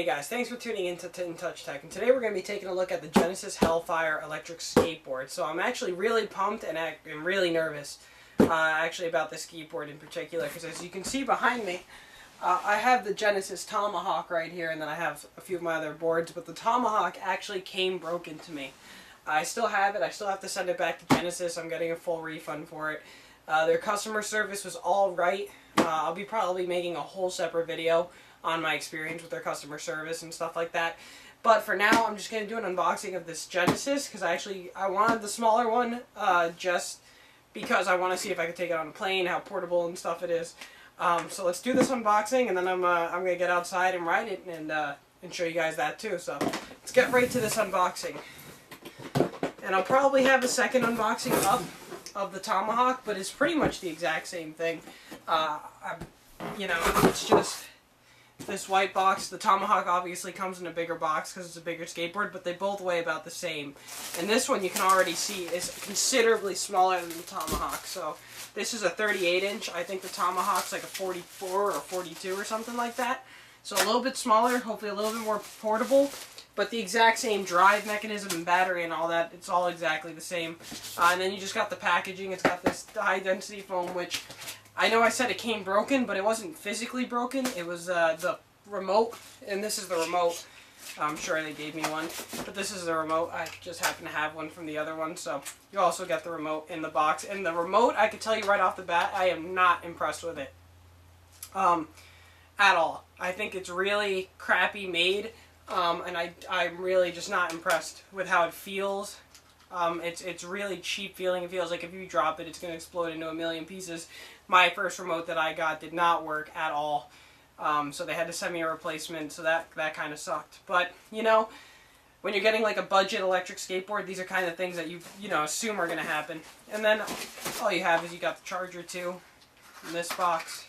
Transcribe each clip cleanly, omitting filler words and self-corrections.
Hey guys, thanks for tuning in to In Touch Tech, and today we're going to be taking a look at the Gensis Hellfire electric skateboard. So I'm actually really pumped and I'm really nervous actually about this skateboard in particular, because as you can see behind me, I have the Gensis Tomahawk right here, and then I have a few of my other boards, but the Tomahawk actually came broken to me. I still have it. I still have to send it back to Gensis. I'm getting a full refund for it. Their customer service was all right. I'll be probably making a whole separate video on my experience with their customer service and stuff like that. But for now, I'm just going to do an unboxing of this Gensis, because I wanted the smaller one just because I want to see if I could take it on a plane, how portable and stuff it is. So let's do this unboxing, and then I'm going to get outside and ride it and show you guys that too. So let's get right to this unboxing. And I'll probably have a second unboxing up of the Tomahawk, but it's pretty much the exact same thing. You know, it's just this white box. The Tomahawk obviously comes in a bigger box because it's a bigger skateboard, but they both weigh about the same. And this one you can already see is considerably smaller than the Tomahawk. So this is a 38-inch. I think the Tomahawk's like a 44 or 42 or something like that. So a little bit smaller, hopefully a little bit more portable, but the exact same drive mechanism and battery and all that. It's all exactly the same. And then you just got the packaging. It's got this high-density foam, which I know I said it came broken, but it wasn't physically broken. It was the remote, and this is the remote. I'm sure they gave me one, but this is the remote. I just happen to have one from the other one, so you also get the remote in the box. And the remote, I can tell you right off the bat, I am not impressed with it at all. I think it's really crappy made, and I'm really just not impressed with how it feels. It's really cheap feeling. It feels like if you drop it, it's going to explode into a million pieces. My first remote that I got did not work at all. So they had to send me a replacement, so that kind of sucked. But, you know, when you're getting like a budget electric skateboard, these are kind of things that you assume are going to happen. And then all you have is you got the charger too in this box,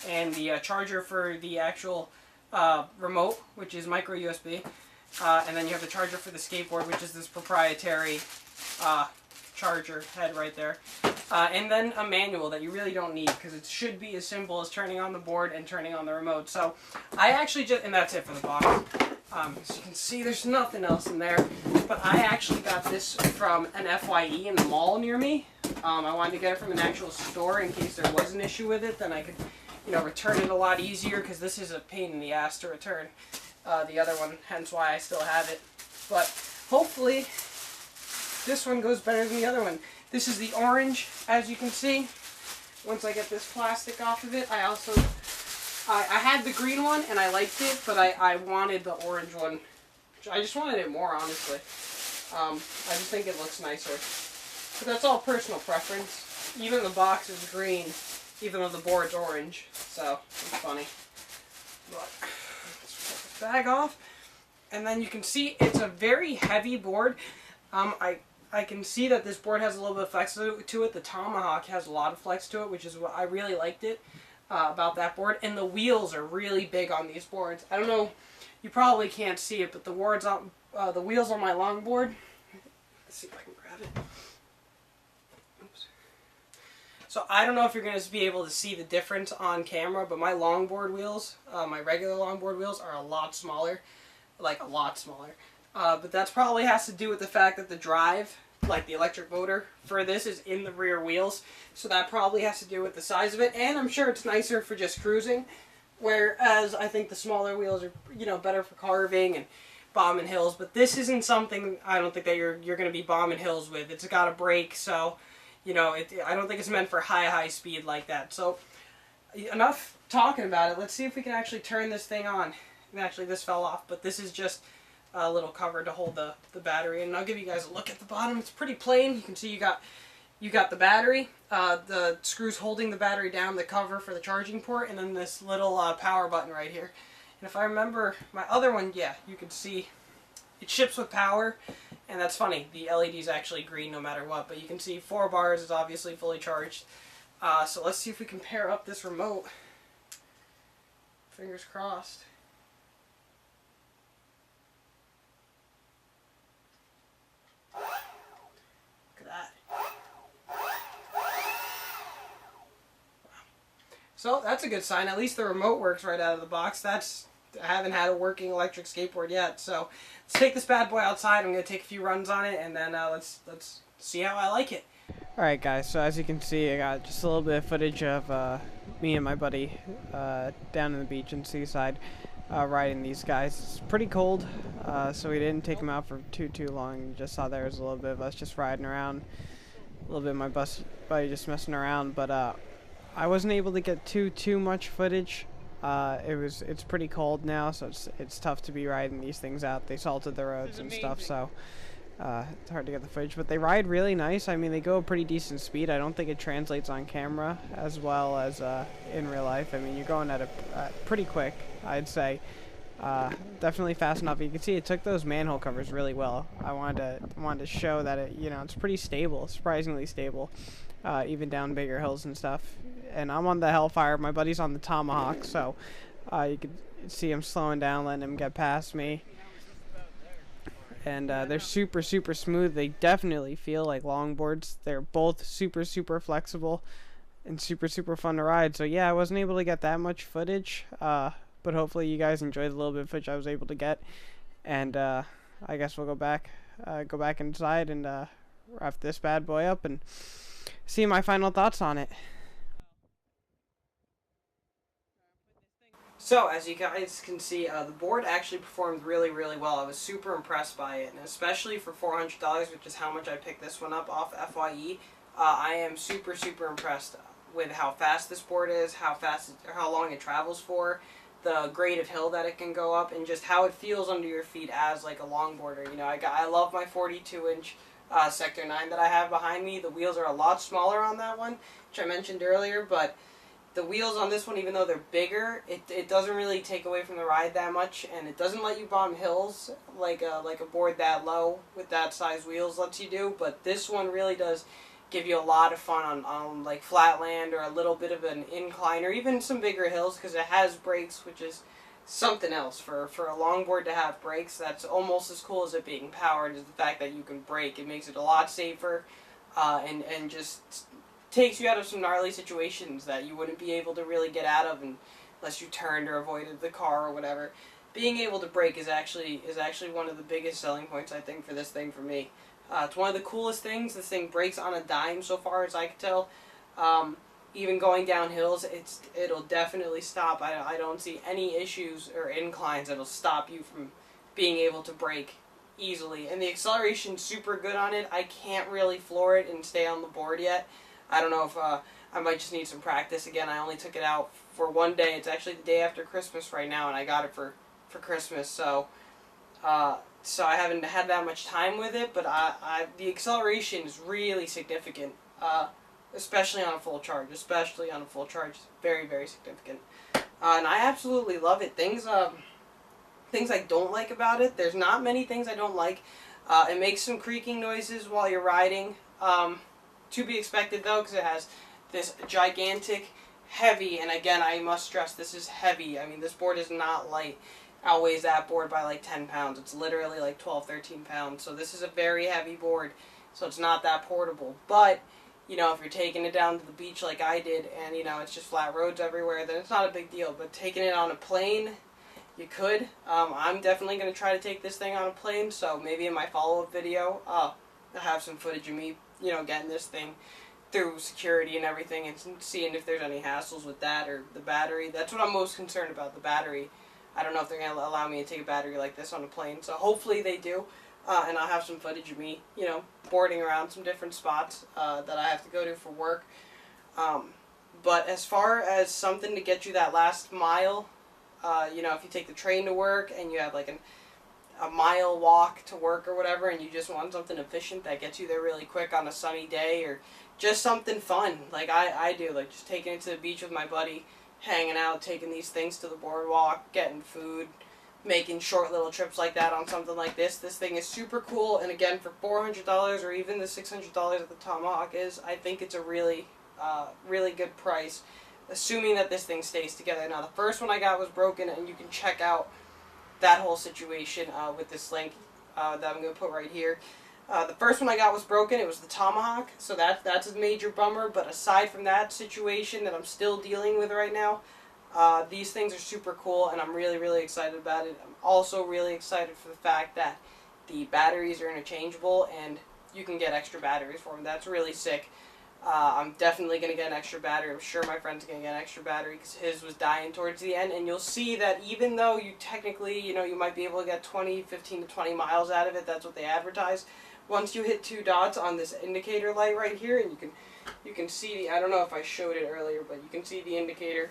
and the charger for the actual remote, which is micro USB. And then you have the charger for the skateboard, which is this proprietary charger head right there. And then a manual that you really don't need, because it should be as simple as turning on the board and turning on the remote. So I actually just, and that's it for the box. As you can see, there's nothing else in there. But I actually got this from an FYE in the mall near me. I wanted to get it from an actual store in case there was an issue with it. Then I could, return it a lot easier, because this is a pain in the ass to return. The other one, hence why I still have it. But hopefully this one goes better than the other one. This is the orange, as you can see. Once I get this plastic off of it, I had the green one and I liked it, but I wanted the orange one. I just wanted it more, honestly. I just think it looks nicer. But that's all personal preference. Even the box is green, even though the board's orange. So, it's funny. But let's take the bag off. And then you can see it's a very heavy board. I can see that this board has a little bit of flex to it. The Tomahawk has a lot of flex to it, which is what I really liked it about that board. And the wheels are really big on these boards. I don't know, you probably can't see it, but the wheels on my Longboard. Let's see if I can grab it. Oops. So I don't know if you're going to be able to see the difference on camera, but my Longboard wheels, my regular Longboard wheels, are a lot smaller. Like a lot smaller. But that probably has to do with the fact that the drive, like the electric motor for this, is in the rear wheels. So that probably has to do with the size of it. And I'm sure it's nicer for just cruising. Whereas I think the smaller wheels are, better for carving and bombing hills. But this isn't something I don't think that you're going to be bombing hills with. It's got a brake, so, I don't think it's meant for high speed like that. So enough talking about it. Let's see if we can actually turn this thing on. And actually, this fell off, but this is just a little cover to hold the battery, and I'll give you guys a look at the bottom. It's pretty plain. You can see you got the battery, the screws holding the battery down, the cover for the charging port, and then this little power button right here. And if I remember my other one, yeah, you can see it ships with power, and that's funny. The LED is actually green no matter what, but you can see 4 bars is obviously fully charged. So let's see if we can pair up this remote. Fingers crossed. So that's a good sign. At least the remote works right out of the box. That's haven't had a working electric skateboard yet. So let's take this bad boy outside. I'm gonna take a few runs on it, and then let's see how I like it. Alright guys, so as you can see, I got just a little bit of footage of me and my buddy down in the beach in Seaside riding these guys. It's pretty cold, so we didn't take them out for too long. You just saw there was a little bit of us just riding around, a little bit of my buddy just messing around, but I wasn't able to get too much footage. It's pretty cold now, so it's tough to be riding these things out. They salted the roads and stuff, so it's hard to get the footage, but they ride really nice. I mean, they go a pretty decent speed. I don't think it translates on camera as well as in real life. I mean, you're going at a pretty quick, I'd say. Definitely fast enough. You can see it took those manhole covers really well. I wanted to show that it's pretty stable, surprisingly stable, even down bigger hills and stuff. And I'm on the Hellfire. My buddy's on the Tomahawk, so you could see him slowing down, letting him get past me. And they're super smooth. They definitely feel like longboards. They're both super flexible and super fun to ride. So yeah, I wasn't able to get that much footage, but hopefully you guys enjoyed the little bit of footage I was able to get. And I guess we'll go back inside and wrap this bad boy up and see my final thoughts on it. So, as you guys can see, the board actually performed really well. I was super impressed by it, and especially for $400, which is how much I picked this one up off FYE, I am super impressed with how fast this board is, how long it travels for, the grade of hill that it can go up, and just how it feels under your feet as like a longboarder. You know, I love my 42-inch Sector 9 that I have behind me. The wheels are a lot smaller on that one, which I mentioned earlier, but the wheels on this one, even though they're bigger, it doesn't really take away from the ride that much, and it doesn't let you bomb hills like a board that low with that size wheels lets you do. But this one really does give you a lot of fun on like flat land or a little bit of an incline or even some bigger hills, because it has brakes, which is something else. For a longboard to have brakes, that's almost as cool as it being powered, is the fact that you can brake. It makes it a lot safer and just takes you out of some gnarly situations that you wouldn't be able to really get out of unless you turned or avoided the car or whatever. Being able to brake is actually one of the biggest selling points, I think, for this thing for me. It's one of the coolest things. This thing brakes on a dime so far as I can tell. Even going down hills, it'll definitely stop. I don't see any issues or inclines that'll stop you from being able to brake easily. And the acceleration's super good on it. I can't really floor it and stay on the board yet. I don't know if I might just need some practice again. I only took it out for one day. It's actually the day after Christmas right now, and I got it for Christmas. So so I haven't had that much time with it, but the acceleration is really significant, especially on a full charge. It's very significant, and I absolutely love it. Things I don't like about it. There's not many things I don't like. It makes some creaking noises while you're riding. To be expected though, because it has this gigantic, heavy, and again I must stress this is heavy. I mean, this board is not light. Outweighs that board by like 10 pounds. It's literally like 12-13 pounds. So this is a very heavy board, so it's not that portable. But you know, if you're taking it down to the beach like I did, and you know it's just flat roads everywhere, then it's not a big deal. But taking it on a plane, you could. I'm definitely going to try to take this thing on a plane, so maybe in my follow-up video I'll have some footage of me, you know, getting this thing through security and everything, and seeing if there's any hassles with that or the battery. That's what I'm most concerned about, the battery. I don't know if they're going to allow me to take a battery like this on a plane, so hopefully they do, and I'll have some footage of me, you know, boarding around some different spots that I have to go to for work. But as far as something to get you that last mile, you know, if you take the train to work and you have like a mile walk to work or whatever, and you just want something efficient that gets you there really quick on a sunny day, or just something fun like I do, like just taking it to the beach with my buddy, hanging out, taking these things to the boardwalk, getting food, making short little trips like that on something like this. This thing is super cool, and again, for $400 or even the $600 that the Tomahawk is, I think it's a really good price, assuming that this thing stays together. Now, the first one I got was broken, and you can check out that whole situation with this link that I'm going to put right here. The first one I got was broken. It was the Tomahawk, so that's a major bummer. But aside from that situation that I'm still dealing with right now, These things are super cool, and I'm really, really excited about it. I'm also really excited for the fact that the batteries are interchangeable, and you can get extra batteries for them. That's really sick. I'm definitely going to get an extra battery. I'm sure my friend's going to get an extra battery because his was dying towards the end. And you'll see that even though you technically, you might be able to get 15 to 20 miles out of it, that's what they advertise. Once you hit 2 dots on this indicator light right here, and you can see, I don't know if I showed it earlier, but you can see the indicator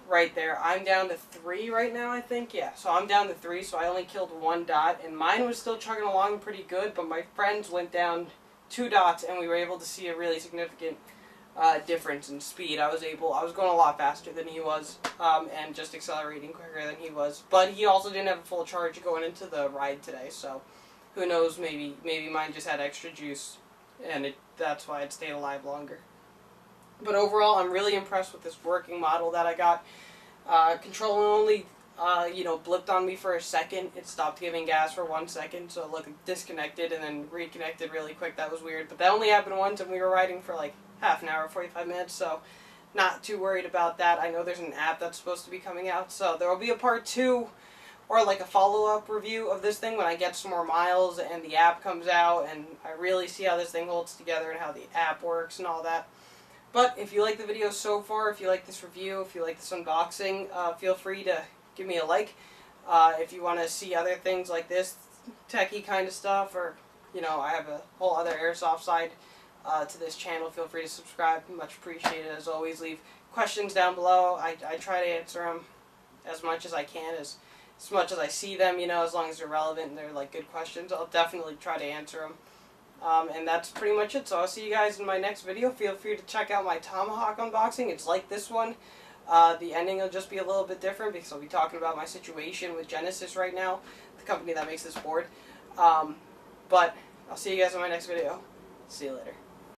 right there. I'm down to 3 right now, I think. Yeah, so I'm down to 3, so I only killed 1 dot, and mine was still chugging along pretty good, but my friends went down 2 dots, and we were able to see a really significant difference in speed. I was going a lot faster than he was, and just accelerating quicker than he was. But he also didn't have a full charge going into the ride today, so who knows? Maybe mine just had extra juice, and that's why it stayed alive longer. But overall, I'm really impressed with this working model that I got. Control only blipped on me for a second. It stopped giving gas for 1 second, so it looked disconnected and then reconnected really quick. That was weird, but that only happened once, and we were riding for like half an hour, 45 minutes, so not too worried about that. I know there's an app that's supposed to be coming out, so there will be a part 2 or like a follow-up review of this thing when I get some more miles and the app comes out and I really see how this thing holds together and how the app works and all that. But if you like the video so far, if you like this review, if you like this unboxing, feel free to give me a like. If you want to see other things like this, techie kind of stuff, or, I have a whole other airsoft side to this channel, feel free to subscribe. Much appreciated. As always, leave questions down below. I try to answer them as much as I can, as much as I see them, as long as they're relevant and they're like good questions. I'll definitely try to answer them. And that's pretty much it. So I'll see you guys in my next video. Feel free to check out my Tomahawk unboxing. It's like this one. The ending will just be a little bit different because I'll be talking about my situation with Gensis right now, the company that makes this board. But I'll see you guys in my next video. See you later.